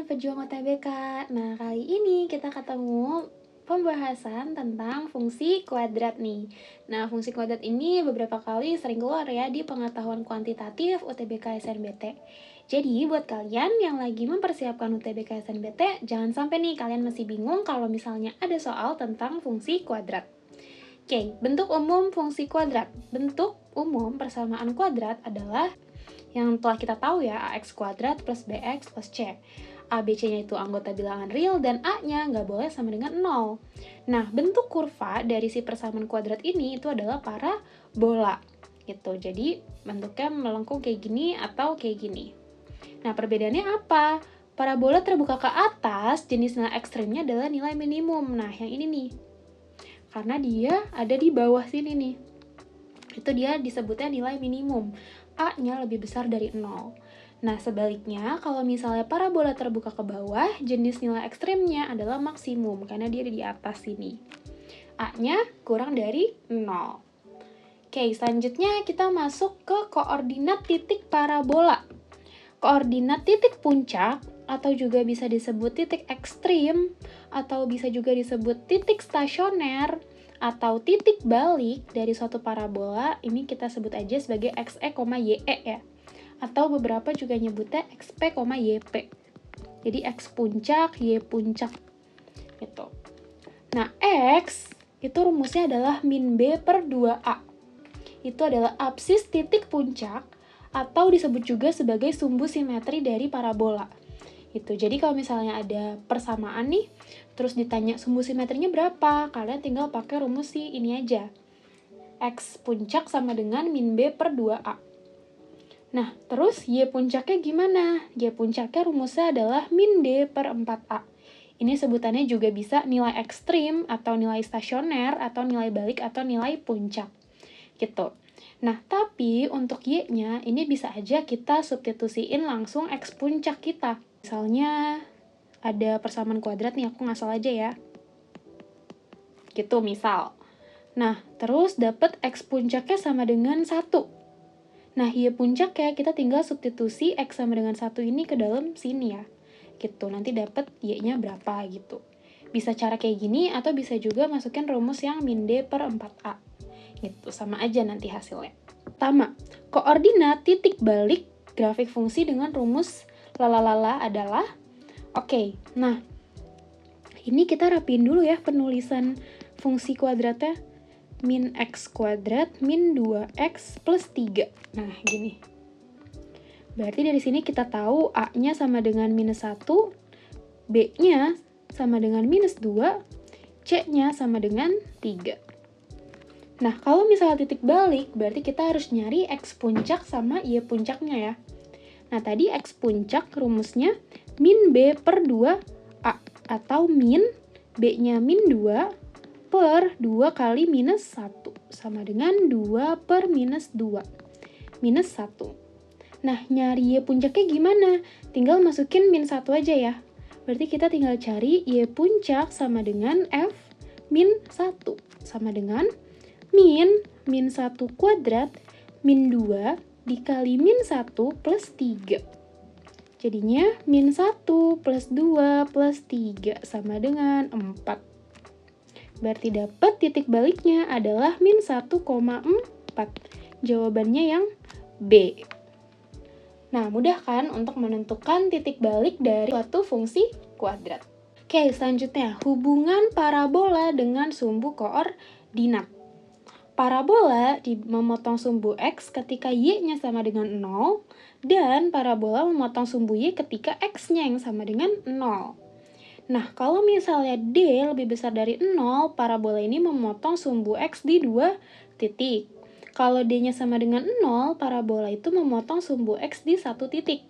pejuang UTBK. Nah, kali ini kita ketemu pembahasan tentang fungsi kuadrat nih. Nah, fungsi kuadrat ini beberapa kali sering keluar ya di pengetahuan kuantitatif UTBK SNBT. Jadi, buat kalian yang lagi mempersiapkan UTBK SNBT, jangan sampai nih kalian masih bingung kalau misalnya ada soal tentang fungsi kuadrat. Oke, bentuk umum fungsi kuadrat. Bentuk umum persamaan kuadrat adalah yang telah kita tahu ya, ax kuadrat plus bx plus c. A, B, C-nya itu anggota bilangan real dan A-nya nggak boleh sama dengan 0. Nah, bentuk kurva dari si persamaan kuadrat ini itu adalah parabola. Gitu. Jadi, bentuknya melengkung kayak gini atau kayak gini. Nah, perbedaannya apa? Parabola terbuka ke atas, jenis nilai ekstrimnya adalah nilai minimum. Nah, yang ini nih. Karena dia ada di bawah sini nih. Itu dia disebutnya nilai minimum. A-nya lebih besar dari 0. Nah, sebaliknya, kalau misalnya parabola terbuka ke bawah, jenis nilai ekstrimnya adalah maksimum, karena dia ada di atas sini. A-nya kurang dari 0. Oke, selanjutnya kita masuk ke koordinat titik parabola. Koordinat titik puncak, atau juga bisa disebut titik ekstrim, atau bisa juga disebut titik stasioner, atau titik balik dari suatu parabola, ini kita sebut aja sebagai xe, ye ya. Atau beberapa juga nyebutnya xp, yp. Jadi x puncak, y puncak. Gitu. Nah, x itu rumusnya adalah min b per 2a. Itu adalah apsis titik puncak, atau disebut juga sebagai sumbu simetri dari parabola. Gitu. Jadi kalau misalnya ada persamaan nih, terus ditanya sumbu simetrinya berapa, kalian tinggal pakai rumus ini aja. X puncak sama dengan min b per 2a. Nah, terus y puncaknya gimana? Y puncaknya rumusnya adalah min d per 4a. Ini sebutannya juga bisa nilai ekstrim, atau nilai stasioner, atau nilai balik, atau nilai puncak. Gitu. Nah, tapi untuk y-nya, ini bisa aja kita substitusiin langsung x puncak kita. Misalnya, ada persamaan kuadrat nih, aku ngasal aja ya. Gitu, misal. Nah, terus dapat x puncaknya sama dengan 1. Nah, y puncaknya kita tinggal substitusi x sama dengan 1 ini ke dalam sini ya. Gitu, nanti dapat y-nya berapa gitu. Bisa cara kayak gini, atau bisa juga masukin rumus yang min d per 4a. Gitu, sama aja nanti hasilnya. Pertama, koordinat titik balik grafik fungsi dengan rumus lalalala adalah oke. Nah, ini kita rapiin dulu ya penulisan fungsi kuadratnya. Min x kuadrat min 2x plus 3. Nah, gini. Berarti dari sini kita tahu A-nya sama dengan minus 1, B-nya sama dengan minus 2, C-nya sama dengan 3. Nah, kalau misalnya titik balik, berarti kita harus nyari x puncak sama y puncaknya ya. Nah, tadi x puncak rumusnya min b per 2a, atau min b-nya min 2 per 2 kali minus 1, sama dengan 2 per minus 2, minus 1. Nah, nyari y puncaknya gimana? Tinggal masukin min 1 aja ya. Berarti kita tinggal cari y puncak sama dengan f min 1, sama dengan min 1 kuadrat min 2 dikali min 1 plus 3. Jadinya min 1 plus 2 plus 3 sama dengan 4. Berarti dapat titik baliknya adalah min 1,4. Jawabannya yang B. Nah, mudah kan untuk menentukan titik balik dari suatu fungsi kuadrat. Oke, selanjutnya hubungan parabola dengan sumbu koordinat. Parabola memotong sumbu x ketika y-nya sama dengan 0, dan parabola memotong sumbu y ketika x-nya yang sama dengan 0. Nah, kalau misalnya D lebih besar dari 0, parabola ini memotong sumbu X di 2 titik. Kalau D-nya sama dengan 0, parabola itu memotong sumbu X di 1 titik.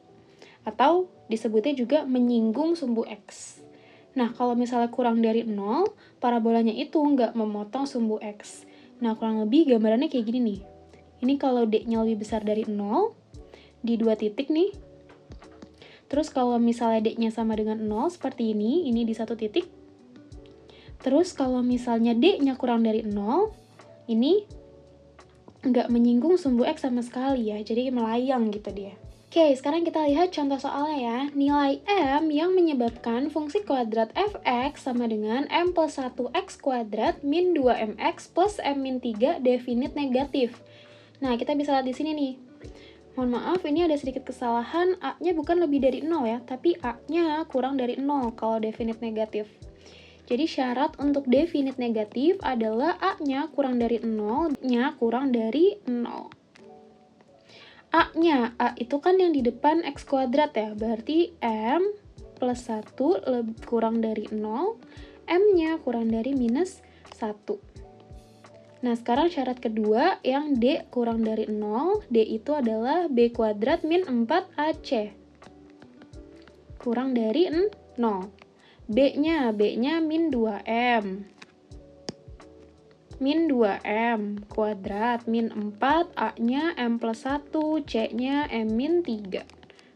Atau disebutnya juga menyinggung sumbu X. Nah, kalau misalnya kurang dari 0, parabolanya itu nggak memotong sumbu X. Nah, kurang lebih gambarannya kayak gini nih. Ini kalau D-nya lebih besar dari 0, di 2 titik nih. Terus kalau misalnya D-nya sama dengan 0 seperti ini di 1 titik. Terus kalau misalnya D-nya kurang dari 0, ini nggak menyinggung sumbu X sama sekali ya, jadi melayang gitu dia. Oke, sekarang kita lihat contoh soalnya ya. Nilai M yang menyebabkan fungsi kuadrat fx sama dengan M plus 1x kuadrat min 2mx plus M min 3 definit negatif. Nah, kita bisa lihat di sini nih. Mohon maaf, ini ada sedikit kesalahan. A-nya bukan lebih dari 0 ya, tapi A-nya kurang dari 0 kalau definit negatif. Jadi syarat untuk definit negatif adalah A-nya kurang dari 0, nya kurang dari 0. A-nya, A itu kan yang di depan X kuadrat ya, berarti M plus 1 kurang dari 0, M-nya kurang dari minus 1. Nah, sekarang syarat kedua yang D kurang dari 0, D itu adalah B kuadrat min 4AC. Kurang dari 0. B-nya min 2M. Min 2M kuadrat min 4, A-nya M plus 1, C-nya M min 3.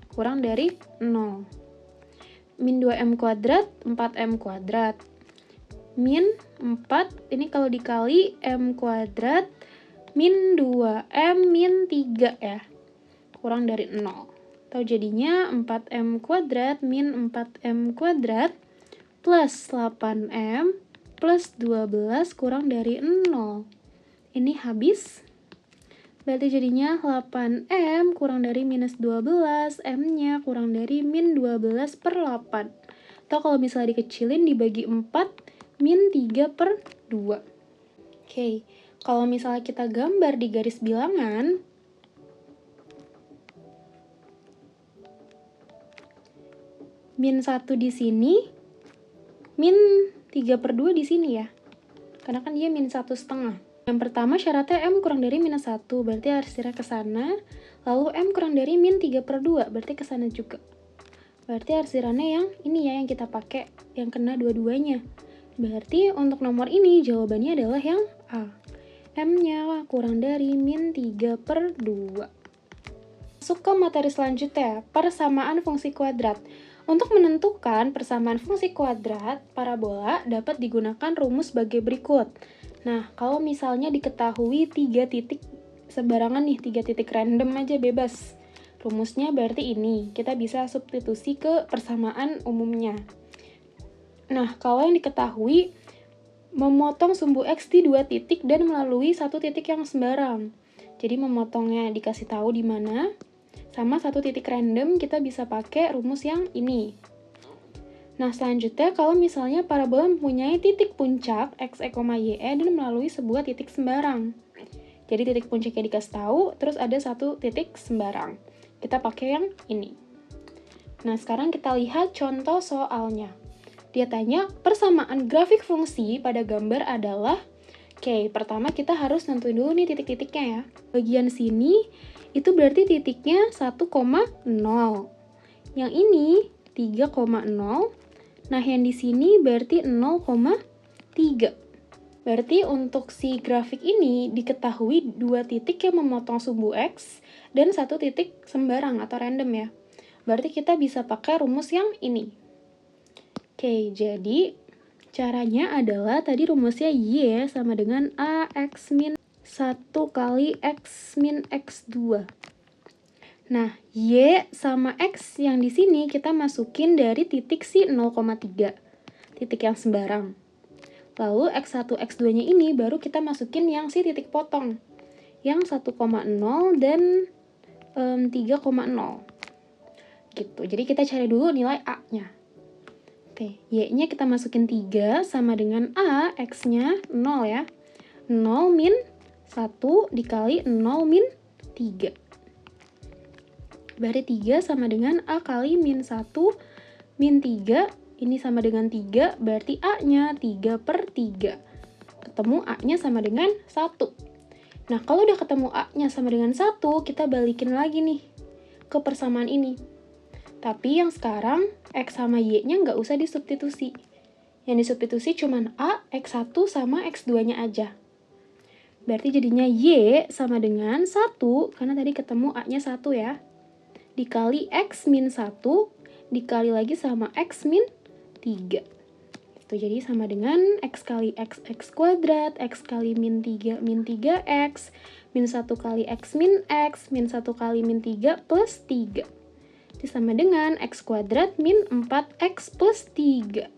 Kurang dari 0. Min 2M kuadrat, 4M kuadrat. Min 4, ini kalau dikali M kuadrat, min 2M min 3 ya. Kurang dari 0. Atau jadinya 4M kuadrat min 4M kuadrat plus 8M plus 12 kurang dari 0. Ini habis. Berarti jadinya 8M kurang dari minus 12, M-nya kurang dari min 12 per 8. Atau kalau misalnya dikecilin dibagi 4, min 3 per 2. Oke, kalau misalnya kita gambar di garis bilangan, min 1 di sini, min 3 per 2 di sini ya. Karena kan dia min 1,5. Yang pertama syaratnya M kurang dari minus 1, berarti arsirnya ke sana. Lalu M kurang dari min 3 per 2, berarti ke sana juga. Berarti arsirannya yang ini ya, yang kita pakai, yang kena dua-duanya. Berarti untuk nomor ini jawabannya adalah yang A. M-nya kurang dari min 3 per 2. Masuk ke materi selanjutnya, persamaan fungsi kuadrat. Untuk menentukan persamaan fungsi kuadrat parabola dapat digunakan rumus sebagai berikut. Nah, kalau misalnya diketahui 3 titik sembarangan nih, 3 titik random aja bebas. Rumusnya berarti ini, kita bisa substitusi ke persamaan umumnya. Nah, kalau yang diketahui memotong sumbu X di 2 titik dan melalui 1 titik yang sembarang. Jadi memotongnya dikasih tahu di mana, sama 1 titik random kita bisa pakai rumus yang ini. Nah, selanjutnya kalau misalnya parabola mempunyai titik puncak x, y, dan melalui sebuah titik sembarang. Jadi titik puncaknya dikasih tahu, terus ada 1 titik sembarang. Kita pakai yang ini. Nah, sekarang kita lihat contoh soalnya. Dia tanya, persamaan grafik fungsi pada gambar adalah. Oke, pertama kita harus nentuin dulu nih titik-titiknya ya. Bagian sini itu berarti titiknya 1,0. Yang ini 3,0. Nah, yang di sini berarti 0,3. Berarti untuk si grafik ini diketahui 2 titik yang memotong sumbu X dan 1 titik sembarang atau random ya. Berarti kita bisa pakai rumus yang ini. Oke, jadi caranya adalah tadi rumusnya Y sama dengan AX min 1 kali X min X2. Nah, Y sama X yang di sini kita masukin dari titik si 0,3. Titik yang sembarang. Lalu X1, X2-nya ini baru kita masukin yang si titik potong. Yang 1,0 dan 3,0. Gitu. Jadi kita cari dulu nilai A-nya. Oke, Y-nya kita masukin 3 sama dengan A, X-nya 0 ya. 0 min 1 dikali 0 min 3. Berarti 3 sama dengan A kali min 1 min 3. Ini sama dengan 3, berarti A-nya 3 per 3. Ketemu A-nya sama dengan 1. Nah, kalau udah ketemu A-nya sama dengan 1, kita balikin lagi nih ke persamaan ini. Tapi yang sekarang, X sama Y-nya nggak usah disubstitusi. Yang disubstitusi cuma A, X1 sama X2-nya aja. Berarti jadinya Y sama dengan 1, karena tadi ketemu A-nya 1 ya. Dikali X min 1, dikali lagi sama X min 3. Itu jadi sama dengan X kali X, X kuadrat, X kali min 3, min 3X, min 1 kali X min X, min 1 kali min 3 plus 3. Itu sama dengan X kuadrat min 4X plus 3.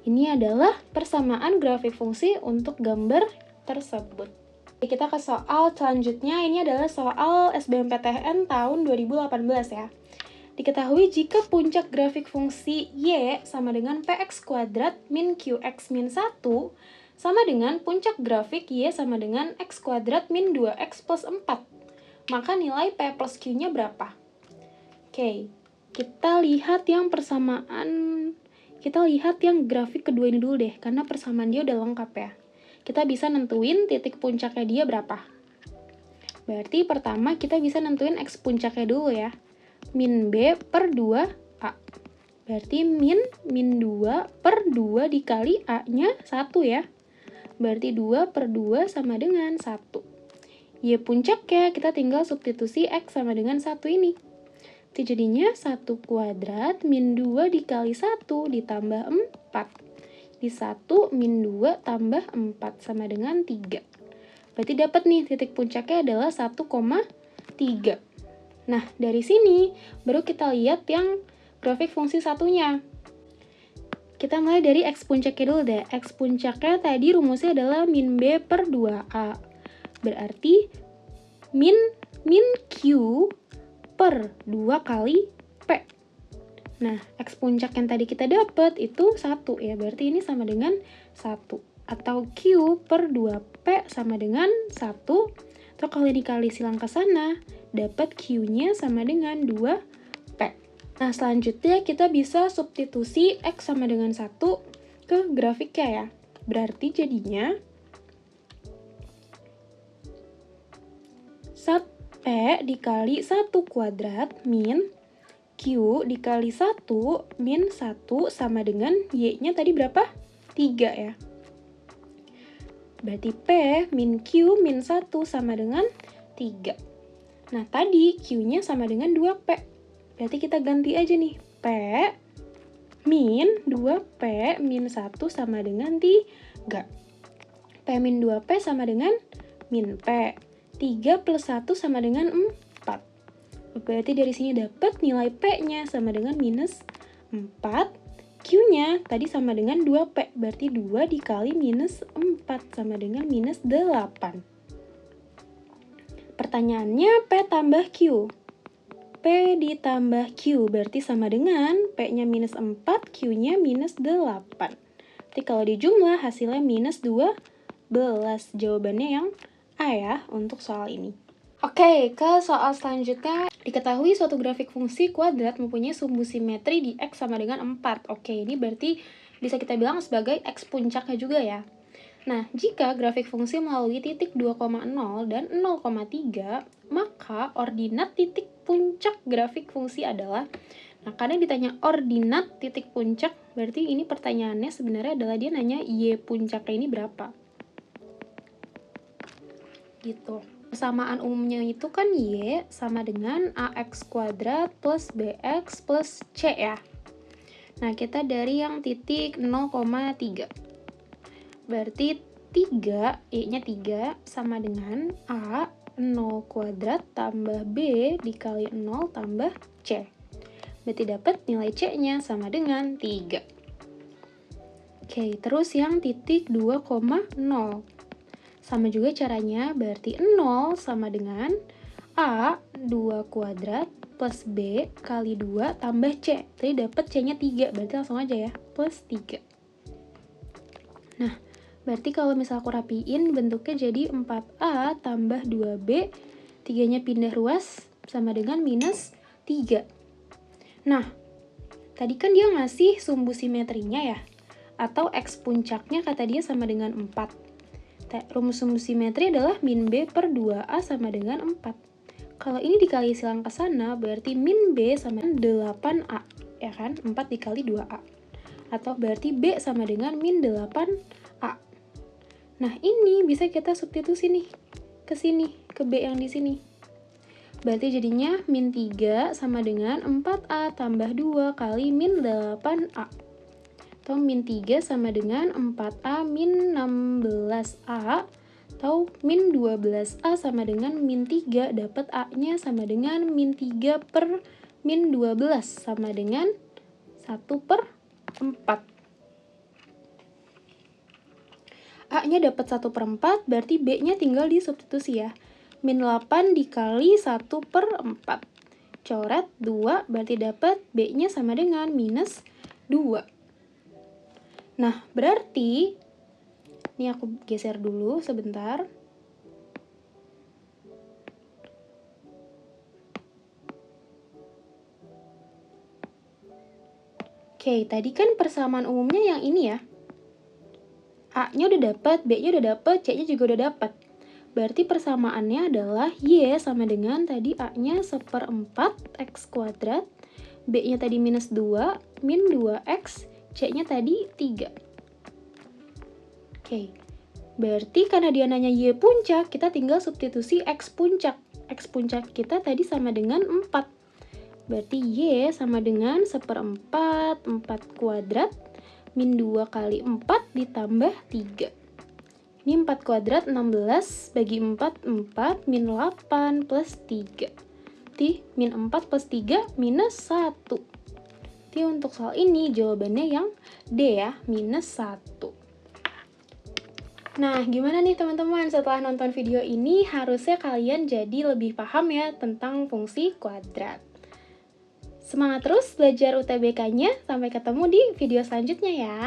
Ini adalah persamaan grafik fungsi untuk gambar tersebut. Kita ke soal selanjutnya, ini adalah soal SBMPTN tahun 2018 ya. Diketahui jika puncak grafik fungsi Y sama dengan Px kuadrat min Qx min 1 sama dengan puncak grafik Y sama dengan X kuadrat min 2X plus 4. Maka nilai P plus Q-nya berapa? Oke, kita lihat yang grafik kedua ini dulu deh, karena persamaan dia udah lengkap ya. Kita bisa nentuin titik puncaknya dia berapa. Berarti pertama kita bisa nentuin X puncaknya dulu ya. Min B per 2A. Berarti min 2 per 2 dikali A-nya 1 ya. Berarti 2 per 2 sama dengan 1. Y puncaknya kita tinggal substitusi X sama dengan 1 ini. Jadi jadinya 1 kuadrat min 2 dikali 1 ditambah 4. Di 1 min 2 tambah 4 sama dengan 3. Berarti dapat nih titik puncaknya adalah 1,3. Nah, dari sini baru kita lihat yang grafik fungsi satunya. Kita mulai dari X puncaknya dulu deh. X puncaknya tadi rumusnya adalah min B per 2A. Berarti min Q per 2 kali P. Nah, X puncak yang tadi kita dapat itu 1 ya. Berarti ini sama dengan 1. Atau Q per 2P sama dengan 1. Atau kalau dikali silang ke sana, dapat Q-nya sama dengan 2P. Nah, selanjutnya kita bisa substitusi X sama dengan 1 ke grafiknya ya. Berarti jadinya P dikali 1 kuadrat min Q dikali 1 min 1 sama dengan Y-nya tadi berapa? 3 ya. Berarti P min Q min 1 sama dengan 3. Nah, tadi Q-nya sama dengan 2P. Berarti kita ganti aja nih. P min 2P min 1 sama dengan 3. P min 2P sama dengan min P. 3 plus 1 sama dengan 4. Berarti dari sini dapat nilai P-nya sama dengan minus 4. Q-nya tadi sama dengan 2P. Berarti 2 dikali minus 4 sama dengan minus 8. Pertanyaannya P tambah Q. P ditambah Q berarti sama dengan P-nya minus 4, Q-nya minus 8. Berarti kalau dijumlah hasilnya minus 12. Jawabannya yang A ya untuk soal ini. Oke, ke soal selanjutnya. Diketahui suatu grafik fungsi kuadrat mempunyai sumbu simetri di X sama dengan 4. Oke, ini berarti bisa kita bilang sebagai X puncaknya juga ya. Nah, jika grafik fungsi melalui titik 2,0 dan 0,3, maka ordinat titik puncak grafik fungsi adalah, nah karena ditanya ordinat titik puncak, berarti ini pertanyaannya sebenarnya adalah dia nanya Y puncaknya ini berapa. Gitu. Persamaan umumnya itu kan Y sama dengan AX kuadrat plus BX plus C ya. Nah, kita dari yang titik 0,3. Berarti 3, Y-nya 3 sama dengan A 0 kuadrat tambah B dikali 0 tambah C. Berarti dapat nilai C-nya sama dengan 3. Oke, terus yang titik 2,0. Sama juga caranya, berarti 0 sama dengan A 2 kuadrat plus B kali 2 tambah C. Tadi dapat C-nya 3, berarti langsung aja ya, plus 3. Nah, berarti kalau misal aku rapiin, bentuknya jadi 4A tambah 2B, 3-nya pindah ruas, sama dengan minus 3. Nah, tadi kan dia ngasih sumbu simetrinya ya, atau X puncaknya kata dia sama dengan 4. Rumus sumbu simetri adalah min B per 2A sama dengan 4. Kalau ini dikali silang ke sana, berarti min B sama dengan 8A, ya kan? 4 dikali 2A. Atau berarti B sama dengan min 8A. Nah, ini bisa kita substitusi nih, ke sini, ke B yang di sini. Berarti jadinya min 3 sama dengan 4A tambah 2 kali min 8A. Atau min 3 sama dengan 4A min 16A Atau min 12A sama dengan min 3, dapat A-nya sama dengan min 3 per min 12 sama dengan 1 per 4. A-nya dapat 1 per 4, berarti B-nya tinggal disubstitusi ya. Min 8 dikali 1 per 4. Coret 2, berarti dapat B-nya sama dengan minus 2. Nah, berarti ini aku geser dulu sebentar. Oke, tadi kan persamaan umumnya yang ini ya. A-nya udah dapat, B-nya udah dapat, C-nya juga udah dapat. Berarti persamaannya adalah Y sama dengan tadi A-nya 1/4 X kuadrat, B-nya tadi minus 2, min 2X, C-nya tadi 3. Oke, berarti karena dia nanya Y puncak, kita tinggal substitusi X puncak. X puncak kita tadi sama dengan 4. Berarti Y sama dengan 1/4, 4 kuadrat, min 2 kali 4 ditambah 3. Ini 4 kuadrat 16, bagi 4, 4, min 8 plus 3. Jadi, min 4 plus 3, minus 1. Jadi, untuk soal ini jawabannya yang D ya, minus 1. Nah, gimana nih teman-teman? Setelah nonton video ini, harusnya kalian jadi lebih paham ya tentang fungsi kuadrat. Semangat terus belajar UTBK-nya, sampai ketemu di video selanjutnya ya.